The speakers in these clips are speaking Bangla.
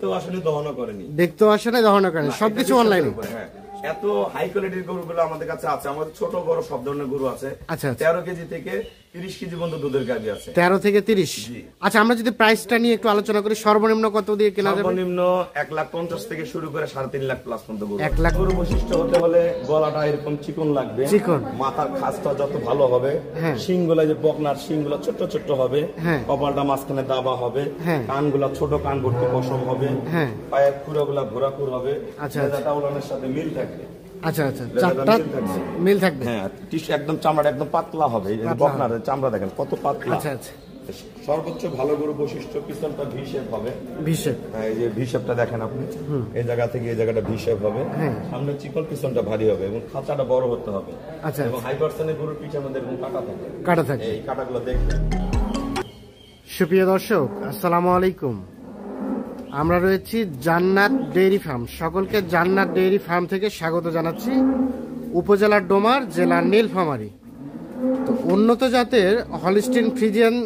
দেখতেও আসেনি, দহনও করেনি, দহনও করেনি, সবকিছু অনলাইনে। হ্যাঁ, এত হাই কোয়ালিটির গরুগুলো আমাদের কাছে আছে। আমাদের ছোট বড় সব ধরনের গরু আছে। আচ্ছা, 13 কেজি থেকে 30 কেজি পর্যন্ত দুধের গাভী আছে। 13 থেকে 30। আচ্ছা, আমরা যদি প্রাইসটা নিয়ে একটু আলোচনা করি, সর্বনিম্ন কত দিয়ে কেনা যাবে? সর্বনিম্ন 1,50,000 থেকে শুরু করে 3.5 লাখ প্লাস পর্যন্ত গরু। 1 লাখ গরু বৈশিষ্ট্য হতে হলে গলাটা এরকম চিকন লাগবে, চিকন, মাথার খাসটা যত ভালো হবে, শিংগুলা যে বকনার শিংগুলা ছোট ছোট হবে, কপালটা মাঝখানে দাবা হবে, কানগুলা ছোট, কান ভর্তি পশম হবে, পায়ের খুরাগুলা ঘোরা খুর হবে, লেজাটা উলানের সাথে মিল থাকবে। আচ্ছা আচ্ছা, চারটা মিল থাকবে। হ্যাঁ, টিস্যু একদম চামড়াটা একদম পাতলা হবে। এই বকনার চামড়া দেখেন কত পাতলা। আচ্ছা আচ্ছা, সর্বোচ্চ ভালো গরু বৈশিষ্ট্য পিছনটা ভি শেপ হবে। ভি শেপ, হ্যাঁ, এই যে ভি শেপটা দেখেন আপনি, এই জায়গা থেকে এই জায়গাটা ভি শেপ হবে। সামনে চিকন, পিছনটা ভারী হবে এবং খাঁচাটা বড় হতে হবে। আচ্ছা, এবং হাই পার্সেন্টের গরুর পিছনে আমাদের এরকম কাটা থাকে। এই কাটাগুলো দেখবেন। সুপ্রিয় দর্শক, আসসালামু আলাইকুম। আমরা রয়েছি জান্নাত ডেইরি ফার্ম। সকলকে জান্নাত ডেইরি ফার্ম থেকে স্বাগত জানাচ্ছি। উপজেলার ডোমার, জেলার নীলফামারী। তো উন্নত জাতের হলিস্টিন ফ্রিজিয়ান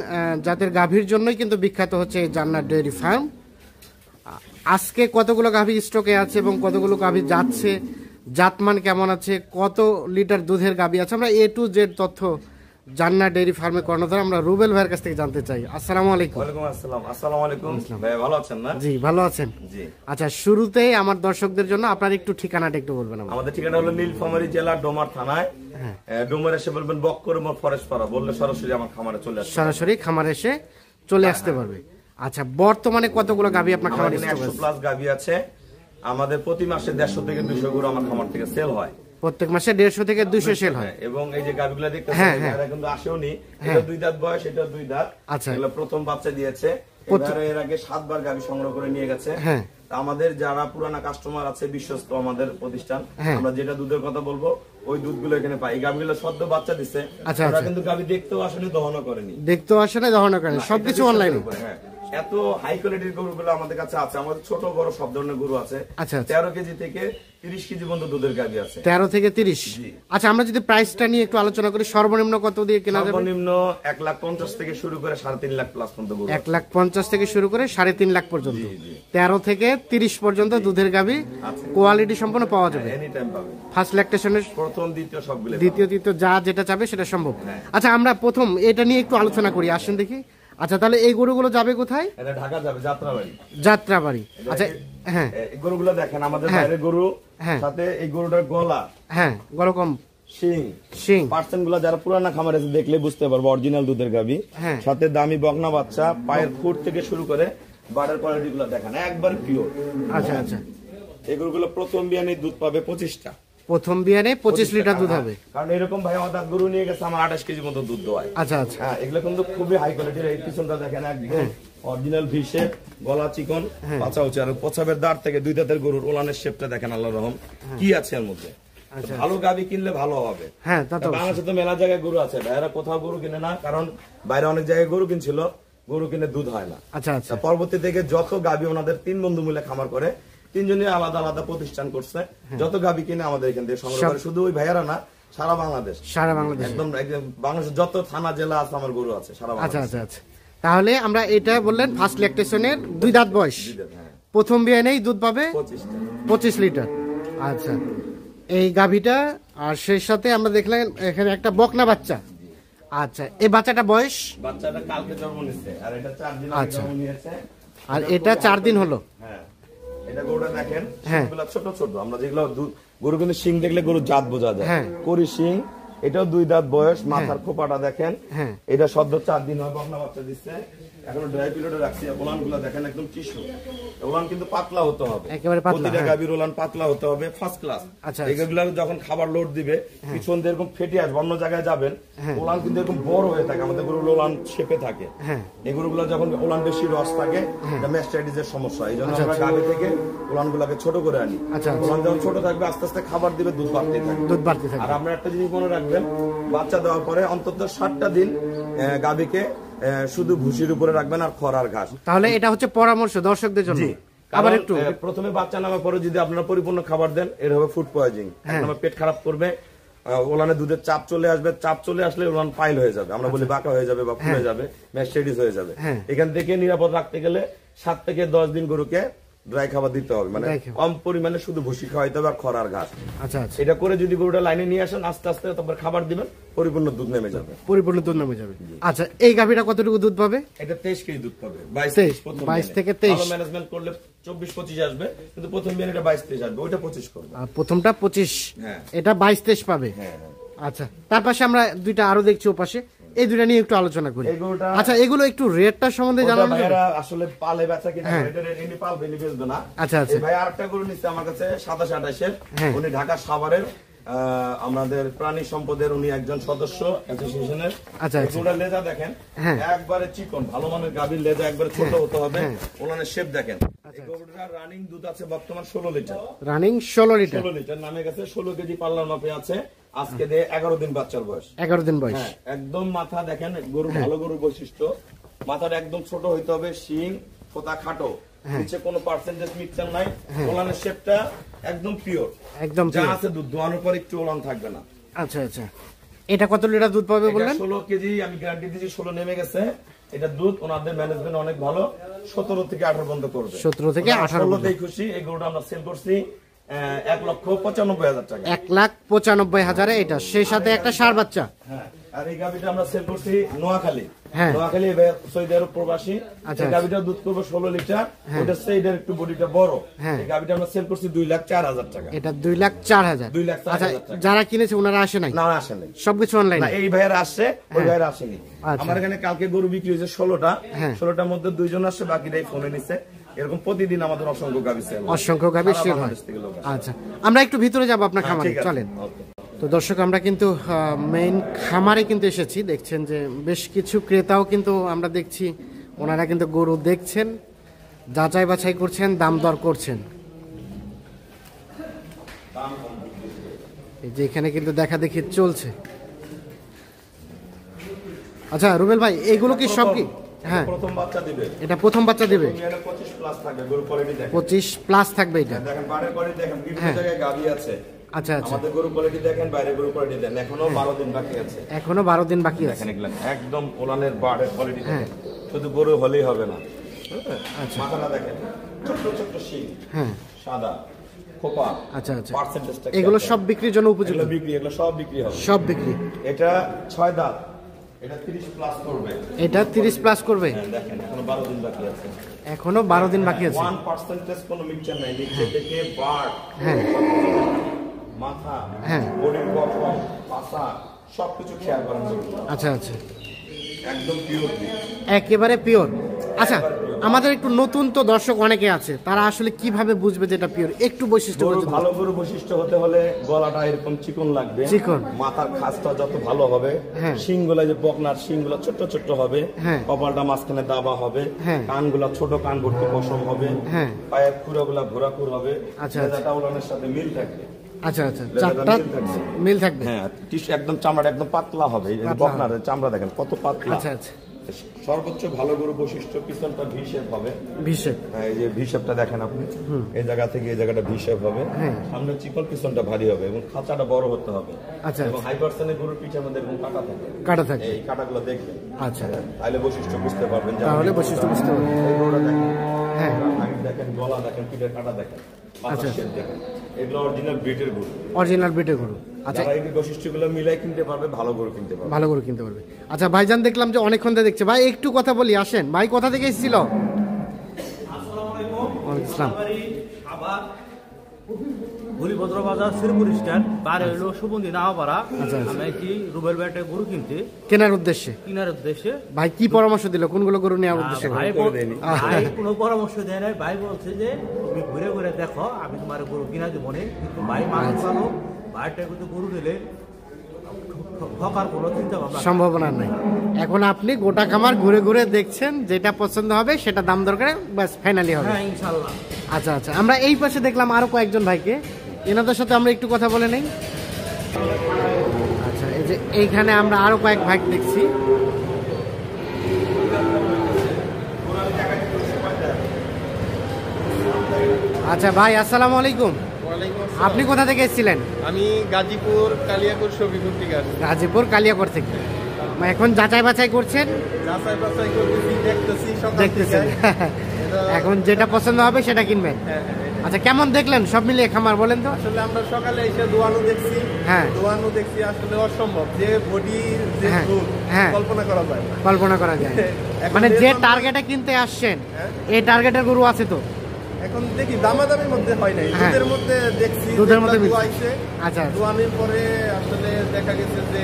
জাতের গাভীর জন্যই কিন্তু বিখ্যাত হচ্ছে এই জান্নাত ডেইরি ফার্ম। আজকে কতগুলো গাভী স্টকে আছে এবং কতগুলো গাভী যাচ্ছে, জাতমান কেমন আছে, কত লিটার দুধের গাভী আছে, আমরা A to Z তথ্য জান্নাত ডেইরি ফার্মে কর্ণধার আমরা রুবেল ভাইয়ের কাছ থেকে জানতে চাই। আসসালামু আলাইকুম। ওয়ালাইকুম আসসালাম। আসসালামু আলাইকুম ভাই, ভালো আছেন না? জি, ভালো আছেন। জি। আচ্ছা, শুরুতেই আমার দর্শকদের জন্য আপনার একটু ঠিকানাটা একটু বলবেন। আমাদের ঠিকানা হলো নীলফামারী জেলা, ডোমার থানায়। ডোমার এসে বলবেন বক্করমোড় ফরেস্ট পাড়া, বললে সরাসরি আমার খামারে চলে আসবে, সরাসরি খামারে এসে চলে আসতে পারবে। আচ্ছা, বর্তমানে কতগুলো গাভী আপনার খামারে? 100 প্লাস গাভী আছে আমাদের। প্রতি মাসে 150 থেকে 200 গরু আমার খামার থেকে সেল হয়। প্রত্যেক মাসে 150 থেকে 200 সেল হয়। এবং এই যে গাভীগুলো দেখতেছেন, এরা কিন্তু আসেওনি। এটা 2 দাঁত বয়স, এটা 2 দাঁত। আচ্ছা, এগুলো প্রথম বাচ্চা দিয়েছে। এর আগে 7 বার গাভী সংগ্রহ করে নিয়ে গেছে। আমাদের যারা পুরানা কাস্টমার আছে, বিশ্বস্ত আমাদের প্রতিষ্ঠান, আমরা যেটা দুধের কথা বলবো ওই দুধগুলো এখানে পাই। এই গাভীগুলো সদ্য বাচ্চা দিচ্ছে। ওরা কিন্তু গাভী দেখতেও আসেনি, দহনও করেনি, সবকিছু অনলাইনে। এত হাই কোয়ালিটির গরুগুলো আমাদের কাছে আছে। আমাদের ছোট বড় সব ধরনের গরু আছে। 13 কেজি থেকে 30 কেজি পর্যন্ত দুধের গাভী আছে। 13 থেকে 30। আচ্ছা, আমরা যদি প্রাইসটা নিয়ে একটু আলোচনা করি, সর্বনিম্ন কত দিয়ে কেনা যাবে? সর্বনিম্ন 1,50,000 থেকে শুরু করে 3.5 লাখ প্লাস পর্যন্ত গরু। 1,50,000 থেকে শুরু করে 3.5 লাখ পর্যন্ত, 13 থেকে 30 পর্যন্ত দুধের গাভী কোয়ালিটি সম্পন্ন পাওয়া যাবে। এনি টাইম পাবেন। ফার্স্ট ল্যাকটেশনের প্রথম, দ্বিতীয় সবগুলো, দ্বিতীয় তৃতীয় যা যেটা চাবে সেটা সম্ভব। আচ্ছা, আমরা প্রথম এটা নিয়ে একটু আলোচনা করি, আসেন দেখি। আচ্ছা, তাহলে এই গরুগুলো যাবে কোথায়? এটা ঢাকা যাবে, যাত্রাবাড়ি। যাত্রাবাড়ি। আচ্ছা, হ্যাঁ, এই গরুগুলো দেখেন আমাদের বাইরের গরু, সাথে এই গরুটার গলা, গরকম শিং পার্সেন্ট গুলা যারা পুরানা খামারে দেখলে বুঝতে পারবো অরিজিনাল দুধের গাভী। সাথে দামি বকনা বাচ্চা, পায়ের ফুট থেকে শুরু করে বাড়ের কোয়ালিটি গুলো দেখেন একবার পিওর। আচ্ছা আচ্ছা, এই গরুগুলো প্রথম বিয়ানে দুধ পাবে 25টা। প্রথম বিয়ানে 25 লিটার দুধ হবে। কারণ এরকম ভাই আমাদের গরু নিয়ে গেছে আমার 28 কেজি মতো দুধ দোয়ায়। আচ্ছা আচ্ছা, হ্যাঁ, এগুলো কিন্তু খুবই হাই কোয়ালিটির। এই পিছনটা দেখেন একদম অরিজিনাল ভি শেপ, গলা চিকন, পাছা উঁচু। আর প্রসাবের দাঁড় থেকে 2 দাঁতের গরুর ওলানের শেপটা দেখেন, আল্লাহর রহম কি আছে এর মধ্যে। ভালো গাভী কিনলে ভালো হবে। হ্যাঁ, বাংলাদেশে তো মেলা জায়গায় গরু আছে, ভাইরা কোথাও গরু কিনে না, কারণ বাইরে অনেক জায়গায় গরু কিনছিল, গরু কিনে দুধ হয় না। আচ্ছা আচ্ছা, পরবর্তী থেকে যত গাভী ওনাদের 3 বন্ধু মিলে খামার করে, 3 জনই আলাদা আলাদা প্রতিষ্ঠান করছে, যত গাভী কিনে আমাদের এখান থেকে সংগ্রহ করে। শুধু ওই ভাইয়ারা না, সারা বাংলাদেশ একদম বাংলাদেশের যত থানা জেলা আছে আমার গরু আছে সারা বাংলাদেশ। আচ্ছা আচ্ছা আচ্ছা, তাহলে আমরা এটা বললেন ফার্স্ট ল্যাকটেশনের 2 দাঁত বয়স, প্রথম বিয়ানেই দুধ পাবে 25 লিটার। আচ্ছা, এই গাভীটা, আর সেই সাথে আমরা দেখলাম এখানে একটা বকনা বাচ্চা। আচ্ছা, এই বাচ্চাটা বয়স? বাচ্চাটা কালকে জন্ম নিয়েছে, আর এটা 4 দিন আগে জন্ম নিয়েছে, আর এটা 4 দিন হলো। হ্যাঁ, এটা গরুটা দেখেন, শিংগুলো ছোট ছোট। আমরা যেগুলো গরু কিন্তু শিং দেখলে গরুর জাত বোঝা যায়। করি শিং, এটাও 2 দাঁত বয়স। মাথার খোপাটা দেখেন, এটা সদ্য 4 দিন হয়, বকনা বাচ্চা দিচ্ছে, এখনো ড্রাই পিরিয়ডে রাখছি। ওলান গুলো দেখেন একদম টিস্যু। ওলান কিন্তু পাতলা হতে হবে, প্রতিটা গাভীর ওলান পাতলা হতে হবে, ফার্স্ট ক্লাস। এগুলো যখন খাবার লোড দিবে, পিছন দিয়ে এরকম ফেটে আসবে, অন্য জায়গায় যাবেন, ওলান কিন্তু এরকম বড় হয়ে থাকে। আমাদের গরুর ওলান শেপে থাকে। এই গরুগুলো যখন ওলান বেশি রস থাকে, এটা ম্যাস্টাইটিসের সমস্যা। এই জন্য আমরা গাভী থেকে ওলান গুলাকে ছোট করে আনি। ওলান যখন ছোট থাকবে, আস্তে আস্তে খাবার দিবে, দুধ বাড়তে থাকবে। আর আপনার একটা জিনিস মনে রাখবেন, বাচ্চা দেওয়ার পরে অন্তত 60টা দিন গাভীকে শুধু ভুসির উপরে রাখবেন আর খড় আর ঘাস। তাহলে এটা হচ্ছে পরামর্শ দর্শকদের জন্য। আবার একটু প্রথমে বাচ্চা নামার পরে যদি আপনারা পরিপূর্ণ খাবার দেন, এর হবে ফুড পয়জনিং, পেট খারাপ করবে, ওলানে দুধের চাপ চলে আসবে। চাপ চলে আসলে ওলান পাইল হয়ে যাবে, আমরা বলি বাঁকা হয়ে যাবে বা ফুলে যাবে, ম্যাস্টাইটিস হয়ে যাবে। এখান থেকে নিরাপদ রাখতে গেলে 7 থেকে 10 দিন গরুকে ড্রাই খাবার দিতে হবে, মানে কম পরিমাণে শুধু ভুসি খাওয়াইতে হবে আর খড়ার ঘাস। আচ্ছা আচ্ছা, এটা করে যদি গরুটা লাইনে নিয়ে আসেন আস্তে আস্তে তারপর খাবার দিবেন, পরিপূর্ণ দুধ নেমে যাবে। পরিপূর্ণ দুধ নেমে যাবে। আচ্ছা, এই গাভীটা কতটুকু দুধ পাবে? এটা 23 কেজি দুধ পাবে। 22 থেকে 23। ভালো ম্যানেজমেন্ট করলে 24-25 আসবে, কিন্তু প্রথম দিন এটা 22-23 আসবে, ওইটা 25 করবে। আর প্রথমটা 25, হ্যাঁ এটা 22-23 পাবে। হ্যাঁ। আচ্ছা, তার পাশে আমরা দুইটা আরো দেখছি ওপাশে, এই দুইটা নিয়ে একটু আলোচনা করি। আচ্ছা, এগুলো একটু রেটটা সম্বন্ধে জানাবেন? ভাইরা আসলে পালে বেচা কিনা, এটা রেট এনে পালবে, এনে বেচবে না। আচ্ছা আচ্ছা, ভাই আরেকটা গরু নিচ্ছে আমার কাছে 27-28 এর, উনি ঢাকা সাভারের আমাদের প্রাণী সম্পদের উনি একজন সদস্য অ্যাসোসিয়েশনের। আচ্ছা, গরুটার লেজা দেখেন একবারে চিকন, ভালো মানের গাভীর লেজা, একবারে ছোট হতে হবে। ওনার শেপ দেখেন। এই গরুটার রানিং দুধ আছে বর্তমান 16 লিটার। Running 16 litre. 16 লিটার নামে গেছে, 16 কেজি পাল্লার মাপে আছে। আজকে দিয়ে 11 দিন বাচ্চার বয়স। 11 দিন বয়স। একদম মাথা দেখেন, গরু ভালো গরুর বৈশিষ্ট্য, মাথাটা একদম ছোট হইতে হবে, শিং ফোঁতা খাটো, নিচে কোনো পার্সেন্টেজ মিক্সচার নাই, ওলানের শেপটা একদম পিওর, একদম যা আছে দুধ দোয়ানোর পর একটু ওলান থাকবে না। আচ্ছা আচ্ছা, এটা কত লিটার দুধ পাবে বললেন? 16 কেজি, আমি গ্যারান্টি দিচ্ছি 16 নেমে গেছে। এটা দুধ ওনাদের ম্যানেজমেন্ট অনেক ভালো, 17 থেকে 18 বন্ধ করবে। 17 থেকে 18 16তেই খুশি। এই গরুটা আমরা সেল করছি 1,95,000 টাকা। 1,95,000 এটা, সেই সাথে একটা ষাঁড় বাচ্চা। হ্যাঁ, আর এই গাভীটা আমরা সেল করছি নোয়াখালী। নোয়াখালী সৌদি আরব প্রবাসী। এই গাভীটা দুধ করবে 16 লিটার। ওটা সেইটার একটু বডিটা বড়। এই গাভীটা আমরা সেল করছি 2,04,000 টাকা। এটা 2,04,000। 2,04,000 টাকা। যারা কিনেছে ওনারা আসে নাই? না, আসে নাই, সবকিছু অনলাইন। না, এই ভাইয়েরা আসছে, ওই ভাইয়েরা আসেনি। আমার এখানে কালকে গরু বিক্রি হয়েছে 16টা। 16টার মধ্যে 2 জন আসছে, বাকিটাই ফোনে নিছে। এরকম প্রতিদিন আমাদের অসংখ্য গাভী সেল, অসংখ্য গাভী সেল হয়। আচ্ছা, আমরা একটু ভিতরে যাব আপনার খামারে, চলেন। তো দর্শক, আমরা কিন্তু মেইন খামারে কিন্তু এসেছি। দেখছেন যে বেশ কিছু ক্রেতাও কিন্তু আমরা দেখছি, ওনারা কিন্তু গরু দেখছেন, যাচাই বাছাই করছেন, দাম দর করছেন। এই যে এখানে কিন্তু দেখা দেখি চলছে। আচ্ছা রুবেল ভাই, এগুলো কি সব কি? হ্যাঁ, প্রথম বাচ্চা দিবে। এটা প্রথম বাচ্চা দিবে। 25 প্লাস থাকবে, গরু কোয়ালিটি দেখেন। 25 প্লাস থাকবে এটা। দেখেন বাড়ির কোয়ালিটি দেখেন, বিভিন্ন জায়গায় গাভী আছে। আচ্ছা আচ্ছা, আমাদের গরু কোয়ালিটি দেখেন, বাইরে গরু কোয়ালিটি দেখেন। এখনো 12 দিন বাকি আছে। এখনো 12 দিন বাকি আছে। দেখেন এগুলা একদম ওলানের বাড়ের কোয়ালিটি দেখেন। শুধু গরু হলেই হবে না। আচ্ছা, মাথাটা দেখেন, ছোট ছোট শিং, সাদা খোপা। আচ্ছা আচ্ছা, পার্সেন্টেজটা এগুলো সব বিক্রির জন্য উপযুক্ত? এগুলো বিক্রি, এগুলো সব বিক্রি হবে, সব বিক্রি। এটা 6 দাঁত, এটা 30 প্লাস করবে। এটা 30 প্লাস করবে। দেখেন এখনো 12 দিন বাকি আছে। এখনো 12 দিন বাকি আছে। 1% কোনো মিক্সচার নাই, নিচে থেকে বাট, মাথা, বডির গঠন, পাছা সবকিছু খেয়াল করেন। আচ্ছা আচ্ছা, একদম পিওর, একেবারে পিওর। আচ্ছা, আমাদের একটু নতুন তো দর্শক অনেকে আছে, তারা আসলে কিভাবে বুঝবে যেটা পিওর? একটু বৈশিষ্ট্য। ভালো গরু বৈশিষ্ট্য হতে হলে গলাটা এরকম চিকন লাগবে, চিকন, মাথার খাসটা যত ভালো হবে, শিংগুলা যে বকনার শিংগুলা ছোট ছোট হবে, কপালটা মাঝখানে দাবা হবে, কানগুলা ছোট, কান ভর্তি পশম হবে, পায়ের খুঁড়াগুলা ঘোরাঘুর হবে, লেজাটা উলানের সাথে মিল থাকবে। আচ্ছা আচ্ছা, চারটা মিল থাকবে। হ্যাঁ, একদম চামড়াটা একদম পাতলা হবে। বকনার চামড়া দেখেন কত পাতলা। আচ্ছা আচ্ছা, সর্বোচ্চ ভালো গরু বৈশিষ্ট্য পিছনটা ভি শেপ হবে। ভি শেপ, এই যে ভি শেপটা দেখেন আপনি, এই জায়গা থেকে এই জায়গাটা ভি শেপ হবে। সামনে চিকন, পিছনটা ভারী হবে এবং খাঁচাটা বড় হতে হবে। আচ্ছা, এবং হাই পার্সেন্টের গরুর পিঠের মধ্যে এরকম কাটা থাকে, কাটা থাকে। এই কাটাগুলো দেখবেন। আচ্ছা, তাহলে বৈশিষ্ট্য বুঝতে পারবেন। তাহলে বৈশিষ্ট্য বুঝতে পারবেন। এই গরুটা দেখেন, হ্যাঁ, হাইট দেখেন, গলা দেখেন, পিঠের কাটা দেখেন, মাথার শেপ দেখেন। এগুলো অরিজিনাল ব্রিডের গরু, অরিজিনাল ব্রিডের গরু। আচ্ছা, এই বৈশিষ্ট্যগুলো মিলাই কিনতে পারবে, ভালো গরু কিনতে পারবে, ভালো গরু কিনতে পারবে। আচ্ছা ভাইজান, দেখলাম যে অনেকক্ষণ ধরে দেখছে। ভাই একটু কথা বলি, আসেন। ভাই কোথা থেকে এসেছিল? ইসলাম গরিবদ্র বাজার শ্রীপুর স্ট্যান্ড, বারে হইলো সুবন্ধি নাওপাড়া। আমি কি রুবেল ভাইটা গরু কিনতে, কেনার উদ্দেশ্যে। ভাই কি পরামর্শ দিল কোনগুলো গরু নেওয়ার উদ্দেশ্যে? ভাই কোনো পরামর্শ দেয় নাই। ভাই বলছে যে তুমি ঘুরে ঘুরে দেখো, আমি তোমার গরু কিনা দেবো না। কিন্তু ভাই মানুষ ভালো, ভাইটা কিন্তু গরু দিলে সম্ভাবনা নাই। এখন আপনি গোটা খামার ঘুরে ঘুরে দেখছেন, যেটা পছন্দ হবে সেটা দাম দরকারে বাস ফাইনালি হবে ইনশাআল্লাহ। আচ্ছা আচ্ছা, আমরা এই পাশে দেখলাম আরো কয়েকজন ভাইকে, এনাদের সাথে আমরা একটু কথা বলে নেই। আচ্ছা, এই যে এইখানে আমরা আরো কয়েক ভাই দেখছি। আচ্ছা ভাই, আসসালামু আলাইকুম। আপনি কোথা থেকে এসেছিলেন? আমি গাজীপুর কালিয়াকৈর শফিপুর থেকে আসছি। গাজীপুর কালিয়াকৈর থেকে। এখন যাচাই বাছাই করছেন? যাচাই বাছাই করতেছি, দেখতেছি, দেখতেছেন। এখন যেটা পছন্দ হবে সেটা কিনবেন। হ্যাঁ, হ্যাঁ, এটা। আচ্ছা, কেমন দেখলেন সব মিলিয়ে খামার বলেন তো? আসলে আমরা সকালে এসে দোয়ানো দেখছি, হ্যাঁ। দোয়ানো দেখছি আসলে অসম্ভব, যে বডি যে হ্যাঁ, দুধ হ্যাঁ। কল্পনা করা যায় না। কল্পনা করা যায় না। এখন মানে যে যেরকম- টার্গেটে কিনতে আসছেন হ্যাঁ। এই টার্গেটের গরু আছে তো? এখন দেখি দামাদামির মধ্যে হয় নাই, হ্যাঁ। দুধের মধ্যে দেখছি, দুধের মধ্যে মিলছে। দোয়াইছে, আচ্ছা, আচ্ছা। দোয়ানোর পরে আসলে দেখা গেছে যে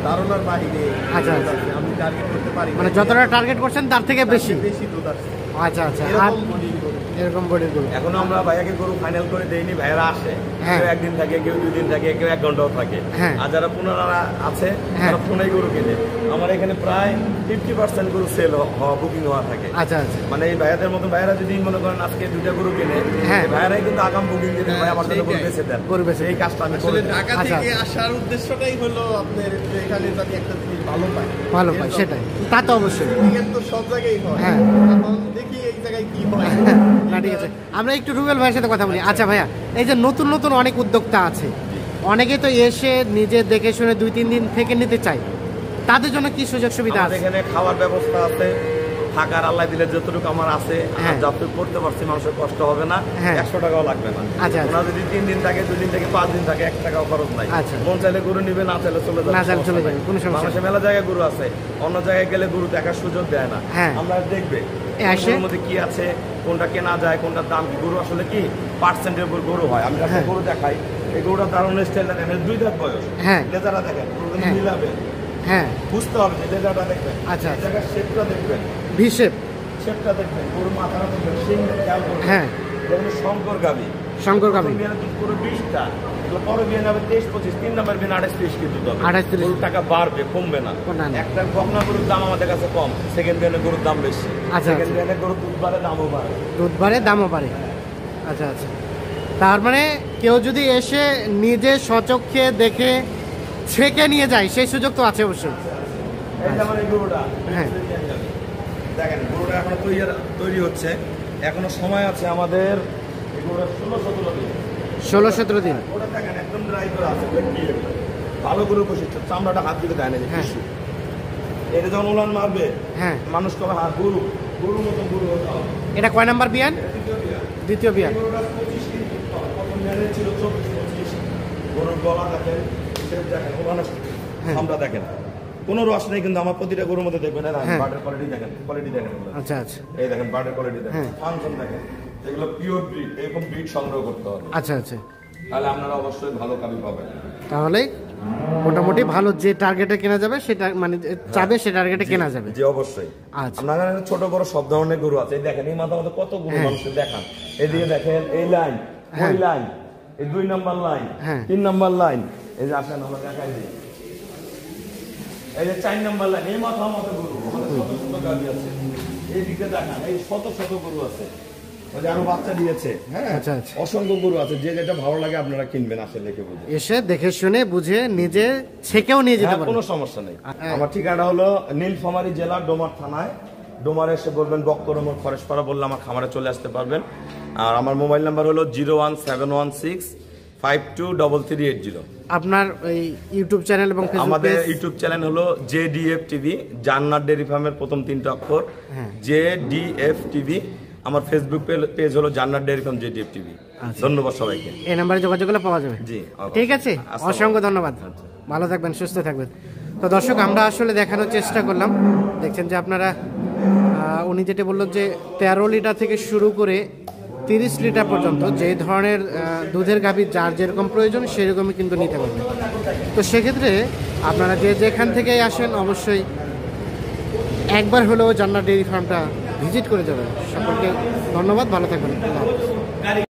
ধারণার বাহিরে আচ্ছা, দুধ আচ্ছা। আছে। আমি টার্গেট করতে পারি না। মানে যতটা টার্গেট করছেন তার থেকে বেশি? বেশি দুধ আসছে, আচ্ছা আচ্ছা। আর এরকম বডি গরু। এরকম বডির গরু? এখনো আমরা ভাইয়াকে গরু ফাইনাল করে দেইনি, ভাইয়ারা আসে, হ্যাঁ। কেউ একদিন থাকে, কেউ 2 দিন থাকে, কেউ 1 ঘন্টাও থাকে। হ্যাঁ। আর যারা পুনরারা আছে হ্যাঁ। তারা ফোনেই গরু কিনে। আমার এখানে প্রায় 50% গরু সেল হওয়া, বুকিং হওয়া থাকে। আচ্ছা আচ্ছা। মানে এই ভাইয়াদের মতো ভাইয়ারা যদি মনে করেন আজকে 2টা গরু কিনে, হ্যাঁ। এই ভাইয়ারাই কিন্তু আগাম বুকিং দিতে ভাই আমার জন্য গরু সেটাই। বেঁচে দেন, গরু বেচে এই কাজটা আমি আসলে করে ঢাকা আচ্ছা, থেকে আচ্ছা। আসার উদ্দেশ্যটাই হলো আপনার যে এখানে যদি একটা জিনিস ভালো পায়, ভালো পাই, এরকম। সেটাই, তা তো অবশ্যই। Duplicate তো সব জায়গায় হয়, হ্যাঁ। এখন দেখি এই জায়গায় কি হয়। না, ঠিক আছে, আমরা একটু রুবেল ভাইয়ের সাথে কথা বলি। আচ্ছা ভাইয়া, এই যে নতুন নতুন অনেক উদ্যোক্তা আছে, অনেকে তো এসে নিজে দেখে শুনে 2-3 দিন থেকে নিতে চায়, তাদের জন্য কি সুযোগ সুবিধা আমাদের আছে? এখানে খাওয়ার ব্যবস্থা আছে, থাকার আল্লাহ দিলে যতটুকু আমার আছে, হ্যাঁ। যতটুকু করতে পারছি, মানুষের কষ্ট হবে না, হ্যাঁ। 100 টাকাও লাগবে না। আচ্ছা, আচ্ছা। ওনারা যদি 3 দিন থাকে, 2 দিন থেকে 5 দিন থাকে, 1 টাকাও খরচ নাই। আচ্ছা। মন চাইলে গরু নিবে, না চাইলে চলে যাবে, না চাইলে চলে সমস্যা যাবে, নাই। কোনো সমস্যা বাংলাদেশে মেলা জায়গায় গরু আছে, অন্য জায়গায় গেলে গরু দেখার সুযোগ দেয় না। হ্যাঁ। আমরা দেখবে আসে। গরুর মধ্যে কি আছে, কোনটা কেনা যায়, কোনটার দাম কি। গরু আসলে কি পার্সেন্টের উপর গরু হয়। আমি একটা হ্যাঁ। গরু দেখাই, এই গরুটার দারুণ স্টাইল দেখেন, 2 দাঁত বয়স, হ্যাঁ। লেজারা দেখেন, গরু কিন্তু হ্যাঁ। মিলাবে, হ্যাঁ, বুঝতে হবে যে লেজারটা দেখবেন, আচ্ছা, এই জায়গার শেপটা দেখবেন, ভিসেপ। শেপটা দেখবেন, গরুর মাথাটা দেখবেন, সিংটা খেয়াল করবেন। হ্যাঁ। যেমন শঙ্কর গাভী, শঙ্কর গাভী। প্রথম বিয়ানে দুধ পুরো 20টা, এগুলো পরে বিয়ানে হবে 23-25, 3 নম্বর বিয়ানে 28-30 কিন্তু দুধ হবে। 28-30 গরুর টাকা বাড়বে, কমবে না। না, না। একটা বকনা গরুর দাম আমাদের কাছে কম, সেকেন্ড বিয়ানে গরুর দাম বেশি। আচ্ছা, সেকেন্ড আচ্ছা। বিয়ানে গরুর দুধ বাড়ে, দামও বাড়ে। দুধ বাড়ে, দামও বাড়ে। আচ্ছা আচ্ছা। তার মানে কেউ যদি এসে নিজে স্বচক্ষে দেখে ছেঁকে নিয়ে যায়, সেই সুযোগ তো আছে অবশ্যই। এই যেমন এই গরুটা, হ্যাঁ। দেখেন গরুটা এখনো তৈরি হচ্ছে, এখনো সময় আছে আমাদের। এই গরুটা 16-17 দিন। 16-17 দিন। ওটা দেখেন একদম ড্রাই করে আছে, এটা কি এটা? ভালো গরুর বৈশিষ্ট্য, চামড়াটা হাত দিতে দেয় না, যে হ্যাঁ। টিস্যু। এটা যখন উলান মারবে, হ্যাঁ। মানুষ কবে হাত গরুর মতন গরু হতে হবে। এটা কয় নাম্বার বিয়ান? এটা দ্বিতীয় বিয়ান। দ্বিতীয় বিয়ান। এই গরুটা 25 কেজি দুধ পাবে। প্রথম বিয়ানে ছিল 24-25। গরুর গলা দেখেন, শেপ দেখেন, ওলানের হ্যাঁ। চামড়া দেখেন, কোনো রস নেই কিন্তু আমার প্রতিটা গরুর মধ্যে দেখবেন। হ্যাঁ। বার্ডের কোয়ালিটি দেখেন, কোয়ালিটি দেখেন এগুলো। আচ্ছা আচ্ছা। এই দেখেন বার্ডের কোয়ালিটি দেখেন, হ্যাঁ। ফাংশন দেখেন, এগুলো পিওর ব্রিড, এরকম ব্রিড সংগ্রহ করতে হবে, আচ্ছা আচ্ছা। তাহলে আপনারা অবশ্যই ভালো কাবি পাবেন। তাহলে মোটামুটি ভালো যে টার্গেটে কেনা যাবে সেটা, মানে চাবে সে টার্গেটে কেনা যাবে। জি অবশ্যই। আচ্ছা। আপনার এখানে ছোট বড় সব ধরনের গরু আছে। এই দেখেন এই মাথা মধ্যে কত গরু হ্যাঁ। মানুষের দেখান। এদিকে দেখেন এই লাইন, হ্যাঁ। ওই লাইন, এই 2 নাম্বার লাইন, হ্যাঁ। 3 নাম্বার লাইন, এই যে আপনার আমরা দেখাই দিই, এই যে 4 নাম্বার লাইন, এই মাথা মতো গরু আমাদের শত শত গাভী আছে। এই দিকে দেখান, এই শত শত গরু আছে, ওই যে আরো বাচ্চা দিয়েছে। হ্যাঁ, আচ্ছা, আচ্ছা। অসংখ্য গরু আছে, যে যেটা ভালো লাগে আপনারা কিনবেন, আসে দেখে বুঝে। এসে দেখে শুনে বুঝে নিজে ছেঁকেও নিয়ে যেতে হ্যাঁ, পারে। কোনো সমস্যা নেই। হ্যাঁ। আমার ঠিকানা হলো নীলফামারী জেলার ডোমার থানায়। ডোমারে এসে বলবেন বক্করমোর ফরেশপাড়া বললে আমার খামারে চলে আসতে পারবেন। আর আমার মোবাইল নাম্বার হলো 01716523380। আপনার এই ইউটিউব চ্যানেল এবং ফেসবুক আমাদের পেজ? ইউটিউব চ্যানেল হলো JDF TV, জান্নাত ডেইরি ফার্মের প্রথম 3টা অক্ষর, হ্যাঁ। JDF TV। আমার ফেসবুক পেজ হলো জান্নাত ডেইরি ফার্ম JDF TV। আচ্ছা। ধন্যবাদ সবাইকে। এই নাম্বারে যোগাযোগ করলে পাওয়া যাবে। জি, ঠিক আছে, আসসালামু অসংখ্য ধন্যবাদ। আচ্ছা। ভালো থাকবেন, সুস্থ থাকবেন। তো দর্শক, আমরা আসলে দেখানোর চেষ্টা করলাম, দেখছেন যে আপনারা উনি যেটা বললো যে 13 লিটার থেকে শুরু করে 30 লিটার পর্যন্ত যে ধরনের দুধের গাভী যার যেরকম প্রয়োজন সেরকমই কিন্তু নিতে পারবেন। তো সেক্ষেত্রে আপনারা যে যেখান থেকে আসেন অবশ্যই একবার হলেও জান্নাত ডেইরি ফার্মটা ভিজিট করে যাবেন। সকলকে ধন্যবাদ, ভালো থাকবেন। আল্লাহ হাফেজ।